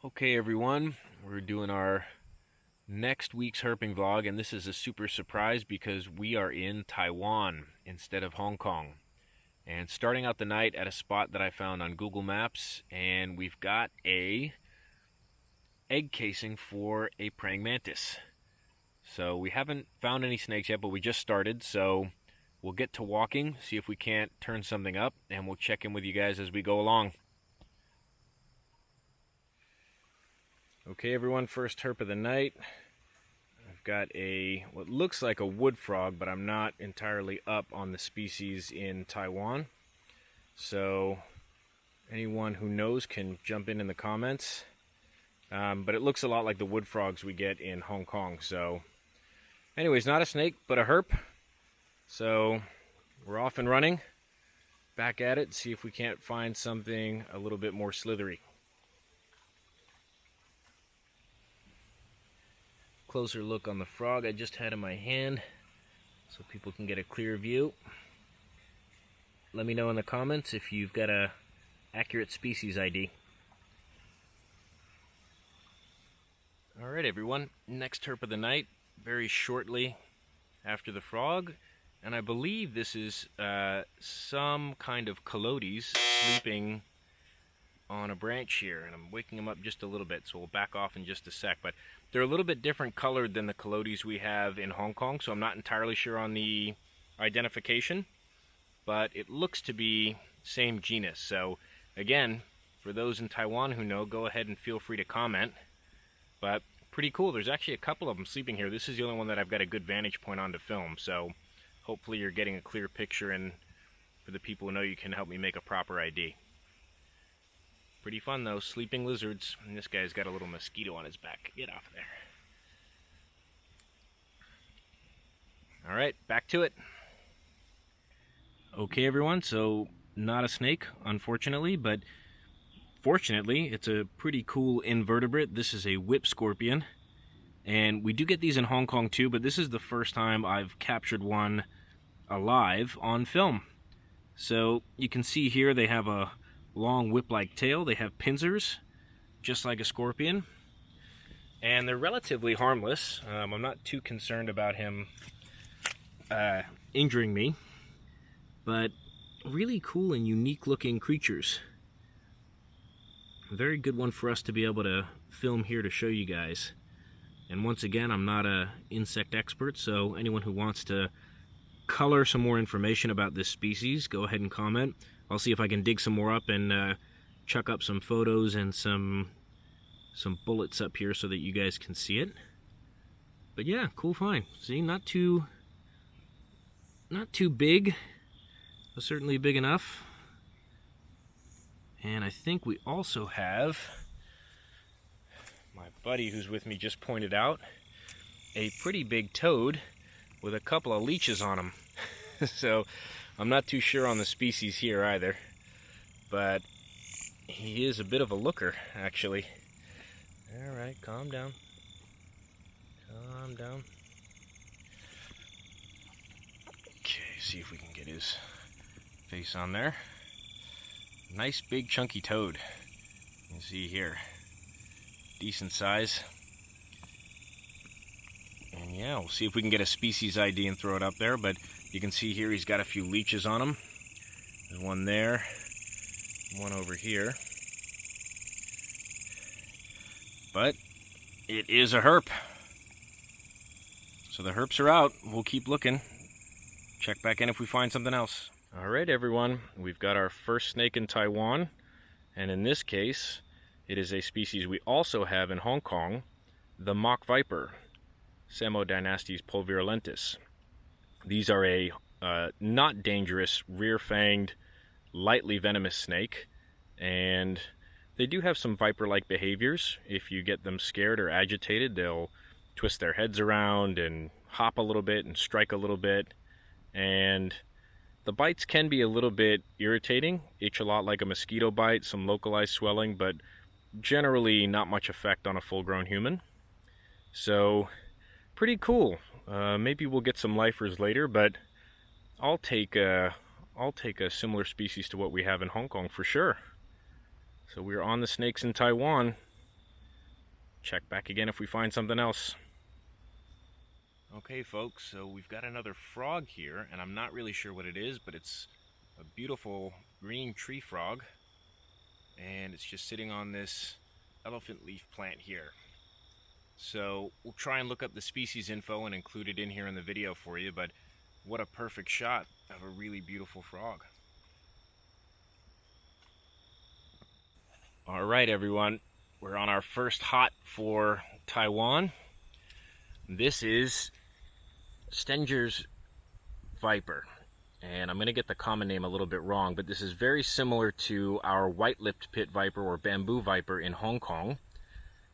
Okay everyone, we're doing our next week's herping vlog, and this is a super surprise because we are in Taiwan instead of Hong Kong. And starting out the night at a spot that I found on Google Maps, and we've got a egg casing for a praying mantis. So we haven't found any snakes yet, but we just started, so we'll get to walking, see if we can't turn something up, and we'll check in with you guys as we go along. Okay everyone, first herp of the night. I've got what looks like a wood frog, but I'm not entirely up on the species in Taiwan. So anyone who knows can jump in the comments. But it looks a lot like the wood frogs we get in Hong Kong. So anyways, not a snake, but a herp. So we're off and running. Back at it, see if we can't find something a little bit more slithery. Closer look on the frog I just had in my hand so people can get a clear view. Let me know in the comments if you've got a accurate species ID. Alright everyone, next herp of the night, very shortly after the frog, and I believe this is some kind of Collodis sleeping on a branch here, and I'm waking them up just a little bit, so we'll back off in just a sec. But they're a little bit different colored than the Collodis we have in Hong Kong, so I'm not entirely sure on the identification, but it looks to be same genus. So again, for those in Taiwan who know, go ahead and feel free to comment. But pretty cool. There's actually a couple of them sleeping here. This is the only one that I've got a good vantage point on to film, so hopefully you're getting a clear picture, and for the people who know, you can help me make a proper ID. Pretty fun though, sleeping lizards. And this guy's got a little mosquito on his back. Get off there. Alright, back to it. Okay everyone, so not a snake, unfortunately, but fortunately, it's a pretty cool invertebrate. This is a whip scorpion. And we do get these in Hong Kong too, but this is the first time I've captured one alive on film. So you can see here they have a long whip-like tail. They have pincers, just like a scorpion, and they're relatively harmless. I'm not too concerned about him injuring me, but really cool and unique looking creatures. A very good one for us to be able to film here to show you guys. And once again, I'm not an insect expert, so anyone who wants to color some more information about this species, go ahead and comment. I'll see if I can dig some more up and chuck up some photos and some bullets up here so that you guys can see it. But yeah, cool find. See, not too big, but certainly big enough. And I think we also have, my buddy who's with me just pointed out, a pretty big toad with a couple of leeches on him. So I'm not too sure on the species here either, but he is a bit of a looker, actually. Alright, calm down. Calm down. Okay, see if we can get his face on there. Nice big chunky toad. You can see here. Decent size. And yeah, we'll see if we can get a species ID and throw it up there, but you can see here he's got a few leeches on him. There's one there, one over here. But it is a herp. So the herps are out. We'll keep looking. Check back in if we find something else. Alright everyone, we've got our first snake in Taiwan. And in this case, it is a species we also have in Hong Kong, the mock viper, Semodynastes pulverulentus. These are a not dangerous, rear-fanged, lightly venomous snake, and they do have some viper-like behaviors. If you get them scared or agitated, they'll twist their heads around and hop a little bit and strike a little bit, and the bites can be a little bit irritating, itch a lot like a mosquito bite, some localized swelling, but generally not much effect on a full-grown human. So, pretty cool. Maybe we'll get some lifers later, but I'll take a similar species to what we have in Hong Kong for sure. So we're on the snakes in Taiwan. check back again if we find something else. Okay folks, so we've got another frog here, and I'm not really sure what it is, but it's a beautiful green tree frog, and it's just sitting on this elephant leaf plant here. So we'll try and look up the species info and include it in here in the video for you, but what a perfect shot of a really beautiful frog. Alright everyone, we're on our first hot for Taiwan. This is Stengers Viper, and I'm going to get the common name a little bit wrong, but this is very similar to our white-lipped pit viper or bamboo viper in Hong Kong.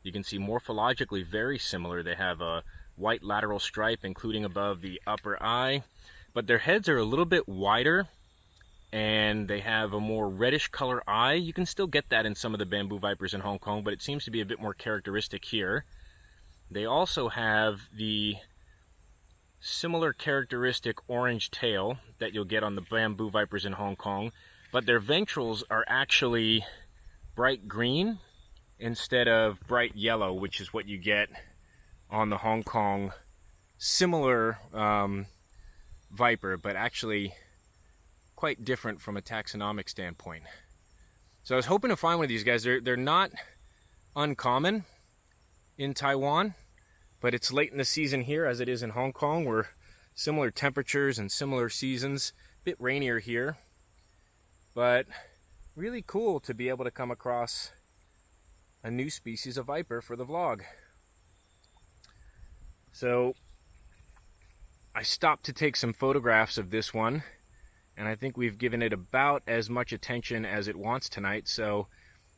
You can see morphologically very similar. They have a white lateral stripe including above the upper eye, but their heads are a little bit wider and they have a more reddish color eye. You can still get that in some of the bamboo vipers in Hong Kong, but it seems to be a bit more characteristic here. They also have the similar characteristic orange tail that you'll get on the bamboo vipers in Hong Kong, but their ventrals are actually bright green instead of bright yellow, which is what you get on the Hong Kong similar viper, but actually quite different from a taxonomic standpoint. So I was hoping to find one of these guys. They're not uncommon in Taiwan, but it's late in the season here as it is in Hong Kong. We're similar temperatures and similar seasons, a bit rainier here, but really cool to be able to come across a new species of viper for the vlog. So I stopped to take some photographs of this one, and I think we've given it about as much attention as it wants tonight, so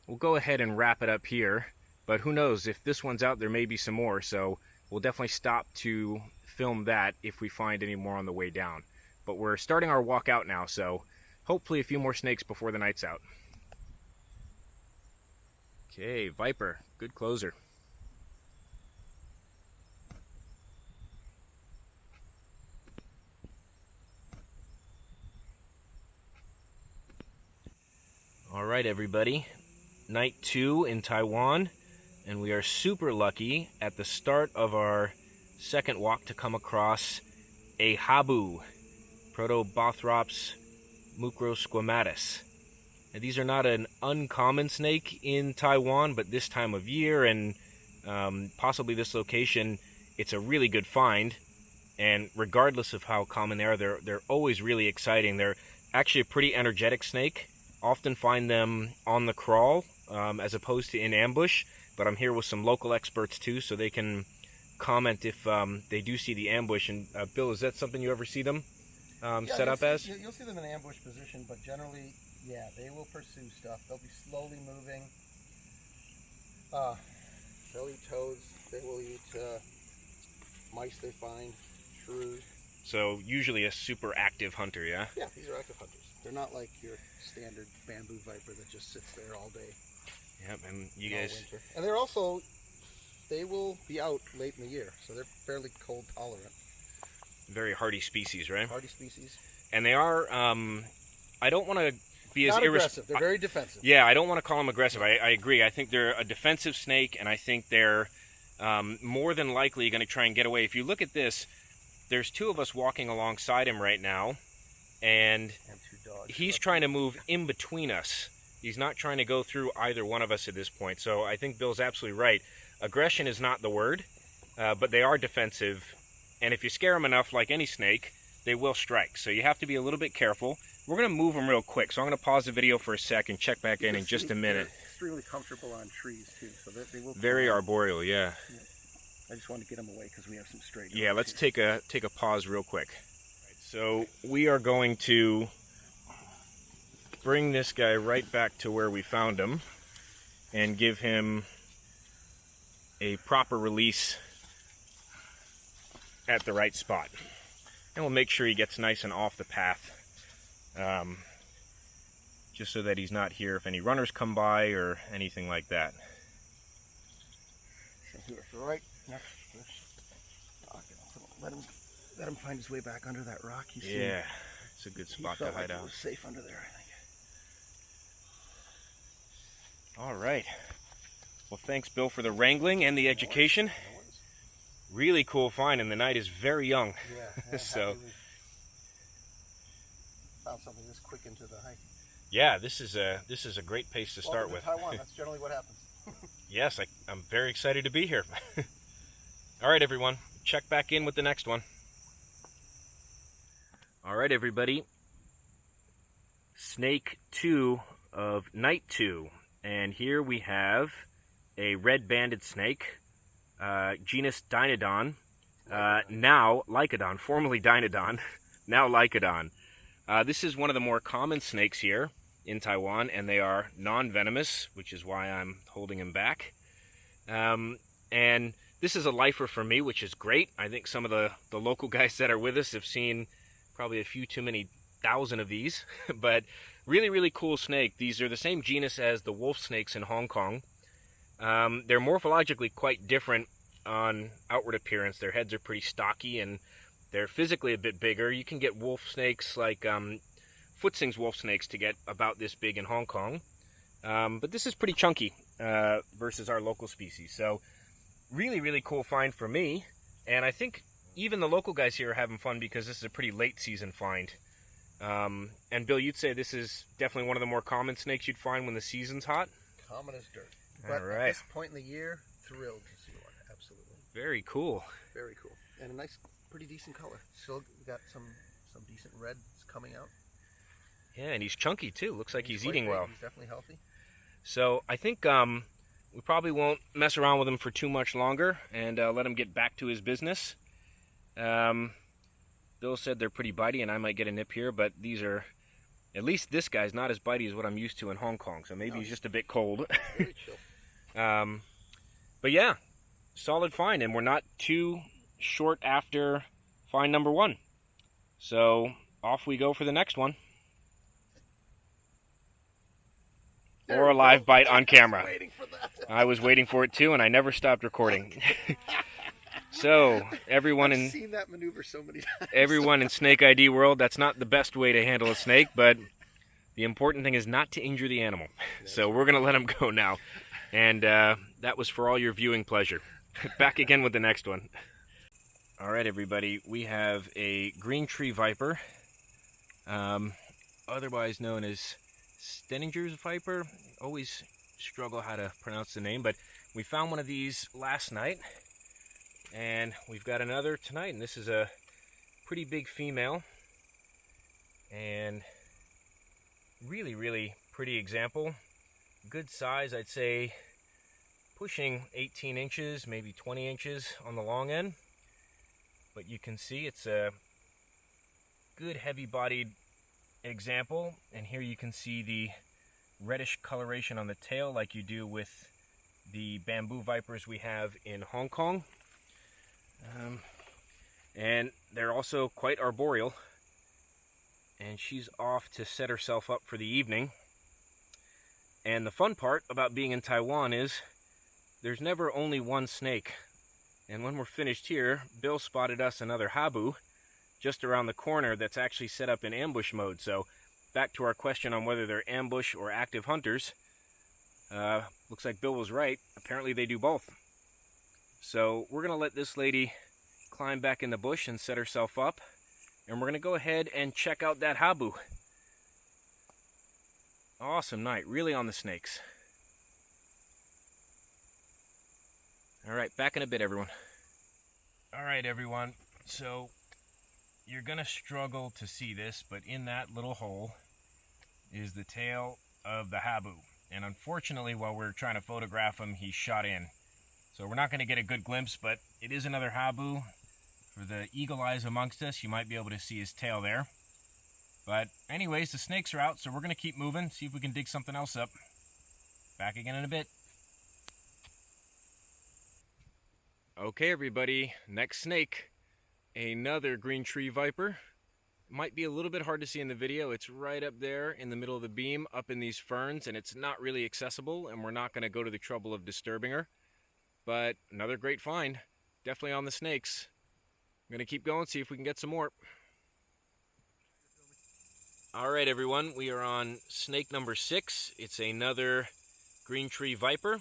we'll go ahead and wrap it up here. But who knows, if this one's out, there may be some more, so we'll definitely stop to film that if we find any more on the way down. But we're starting our walk out now, so hopefully a few more snakes before the night's out. Okay, Viper, good closer. All right, everybody, night 2 in Taiwan. And we are super lucky at the start of our second walk to come across a Habu, Proto Bothrops squamatus. And these are not an uncommon snake in Taiwan, but this time of year and possibly this location, it's a really good find. And regardless of how common they are, they're always really exciting. They're actually a pretty energetic snake. Often find them on the crawl as opposed to in ambush. But I'm here with some local experts too, so they can comment if they do see the ambush. And Bill, is that something you ever see them set up as? You'll see them in ambush position, but generally, yeah, they will pursue stuff. They'll be slowly moving. They'll eat toads. They will eat mice they find, shrews. So usually a super active hunter, yeah? Yeah, these are active hunters. They're not like your standard bamboo viper that just sits there all day. Yep, and you guys... Winter. And they're also, they will be out late in the year, so they're fairly cold tolerant. Very hardy species, right? Hardy species. And they are, I don't want to be as not aggressive, they're very defensive. Yeah, I don't want to call them aggressive. I agree. I think they're a defensive snake, and I think they're more than likely going to try and get away. If you look at this, there's 2 of us walking alongside him right now, and 2 dogs. He's trying to move in between us. He's not trying to go through either one of us at this point. So I think Bill's absolutely right. Aggression is not the word, but they are defensive. And if you scare them enough, like any snake, they will strike. So you have to be a little bit careful. We're going to move them real quick. So I'm going to pause the video for a sec and check back in just a minute. They're extremely comfortable on trees, too. So they will. Very arboreal, yeah. I just wanted to get them away because we have some stray dogs. Yeah, let's take a pause real quick. So we are going to bring this guy right back to where we found him and give him a proper release at the right spot. And we'll make sure he gets nice and off the path, just so that he's not here if any runners come by or anything like that. So here, right next to this rock. Let him find his way back under that rock. Yeah, it's a good spot to hide out. He was safe under there, I think. All right. Well, thanks, Bill, for the wrangling and the education. No worries. Really cool find, and the night is very young. Yeah. So, found something this quick into the hike. yeah, this is a great pace to start with. Taiwan, that's generally what happens. Yes, I'm very excited to be here. All right, everyone, check back in with the next one. All right, everybody. Snake 2 of night 2, and here we have a red-banded snake, genus Dynadon, now Lycodon, formerly Dynadon, now Lycodon. This is one of the more common snakes here in Taiwan, and they are non-venomous, which is why I'm holding him back. And this is a lifer for me, which is great. I think some of the local guys that are with us have seen probably a few too many thousand of these, but really, really cool snake. These are the same genus as the wolf snakes in Hong Kong. They're morphologically quite different on outward appearance. Their heads are pretty stocky, and they're physically a bit bigger. You can get wolf snakes like Footsing's wolf snakes to get about this big in Hong Kong. But this is pretty chunky versus our local species. So really, really cool find for me. And I think even the local guys here are having fun because this is a pretty late season find. And Bill, you'd say this is definitely one of the more common snakes you'd find when the season's hot? Common as dirt. But all right. At this point in the year, thrilled to see one. Absolutely. Very cool. Very cool. And a nice, pretty decent color. Still got some decent reds coming out. Yeah, and he's chunky too. Looks like he's eating big. well. He's definitely healthy. So I think we probably won't mess around with him for too much longer and let him get back to his business. Bill said they're pretty bitey, and I might get a nip here, but these are, at least this guy's not as bitey as what I'm used to in Hong Kong, so maybe he's just a bit cold. Very chill. But yeah, solid find, and we're not too short after find number 1. So off we go for the next one. Or a live bite on camera. I was waiting for it too, and I never stopped recording. So everyone I've seen that maneuver so many times. Everyone in SnakeID world, that's not the best way to handle a snake, but the important thing is not to injure the animal. So we're going to let him go now. And that was for all your viewing pleasure. Back again with the next one. All right, everybody, we have a green tree viper, otherwise known as Stengers Viper. Always struggle how to pronounce the name, but we found one of these last night. And we've got another tonight, and this is a pretty big female. And really, really pretty example. Good size, I'd say pushing 18 inches, maybe 20 inches on the long end. But you can see it's a good heavy-bodied example. And here you can see the reddish coloration on the tail like you do with the bamboo vipers we have in Hong Kong. And they're also quite arboreal, and she's off to set herself up for the evening. And the fun part about being in Taiwan is there's never only one snake. And when we're finished here, Bill spotted us another Habu just around the corner that's actually set up in ambush mode. So back to our question on whether they're ambush or active hunters, looks like Bill was right. Apparently they do both. So we're going to let this lady climb back in the bush and set herself up. And we're going to go ahead and check out that Habu. Awesome night, really on the snakes. All right, back in a bit, everyone. All right, everyone. So you're going to struggle to see this, but in that little hole is the tail of the Habu. And unfortunately, while we're trying to photograph him, he's shot in. So we're not going to get a good glimpse, but it is another Habu. For the eagle eyes amongst us, you might be able to see his tail there. But anyways, the snakes are out, so we're going to keep moving, see if we can dig something else up. Back again in a bit. Okay, everybody, next snake. Another green tree viper. Might be a little bit hard to see in the video. It's right up there in the middle of the beam, up in these ferns, and it's not really accessible, and we're not going to go to the trouble of disturbing her. But another great find, definitely on the snakes. I'm going to keep going, see if we can get some more. All right, everyone, we are on snake number 6. It's another green tree viper.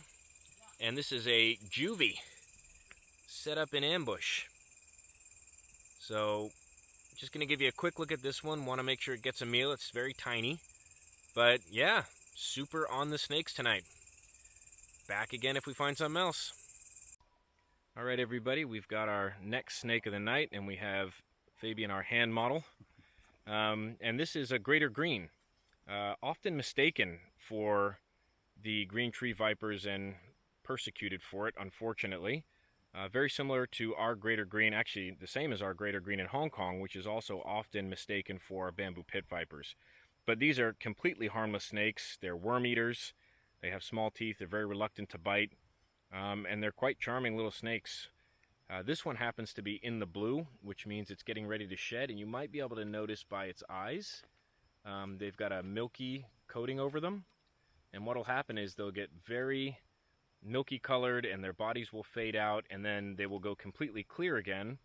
And this is a juvie set up in ambush. So, just going to give you a quick look at this one. Want to make sure it gets a meal. It's very tiny. But yeah, super on the snakes tonight. Back again if we find something else. All right, everybody, we've got our next snake of the night, and we have Fabian, our hand model. And this is a greater green, often mistaken for the green tree vipers and persecuted for it, unfortunately. Very similar to our greater green, actually the same as our greater green in Hong Kong, which is also often mistaken for bamboo pit vipers. But these are completely harmless snakes. They're worm eaters. They have small teeth. They're very reluctant to bite. And they're quite charming little snakes. This one happens to be in the blue, which means it's getting ready to shed, and you might be able to notice by its eyes. They've got a milky coating over them, and what'll happen is they'll get very milky colored, and their bodies will fade out, and then they will go completely clear again,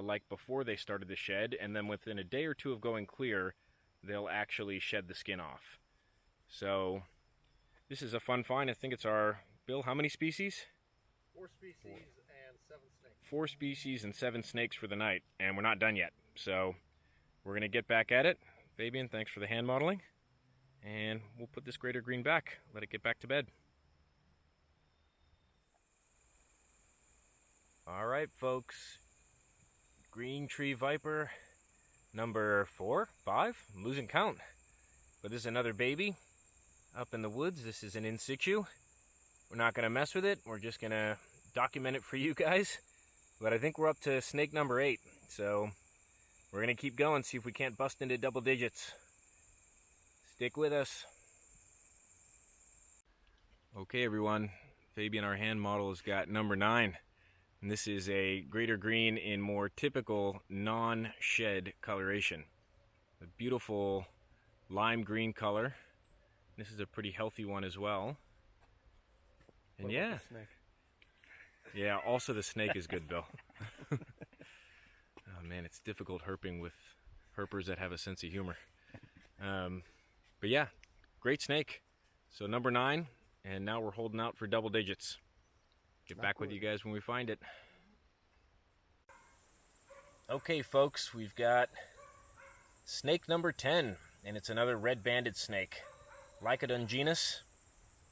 like before they started to shed, and then within a day or two of going clear, they'll actually shed the skin off. So this is a fun find. I think it's our, Bill, how many species? 4 species and 7 snakes. 4 species and 7 snakes for the night, and we're not done yet. So we're going to get back at it. Fabian, thanks for the hand modeling. And we'll put this greater green back, let it get back to bed. All right, folks. Green tree viper number 4, 5, I'm losing count. But this is another baby up in the woods. This is an in situ. We're not going to mess with it. We're just going to document it for you guys. But I think we're up to snake number 8. So we're going to keep going, see if we can't bust into double digits. Stick with us. Okay, everyone. Fabian, our hand model, has got number 9. And this is a greater green in more typical non-shed coloration. A beautiful lime green color. This is a pretty healthy one as well. And yeah. Yeah, also the snake is good, Bill. Oh man, it's difficult herping with herpers that have a sense of humor. But yeah, great snake. So number 9, and now we're holding out for double digits. Get back with you guys when we find it. Okay, folks, we've got snake number 10, and it's another red-banded snake. Lycodon genus.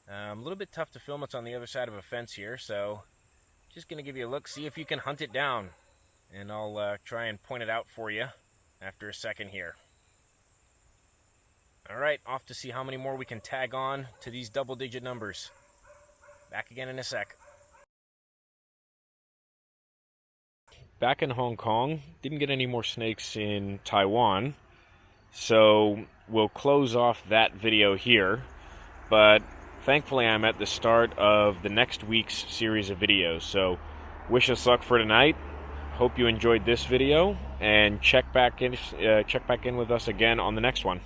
A little bit tough to film. It's on the other side of a fence here, so just going to give you a look, see if you can hunt it down. And I'll try and point it out for you after a second here. Alright, off to see how many more we can tag on to these double-digit numbers. Back again in a sec. Back in Hong Kong, didn't get any more snakes in Taiwan, so we'll close off that video here. But thankfully I'm at the start of the next week's series of videos, so wish us luck for tonight. Hope you enjoyed this video, and check back in with us again on the next one.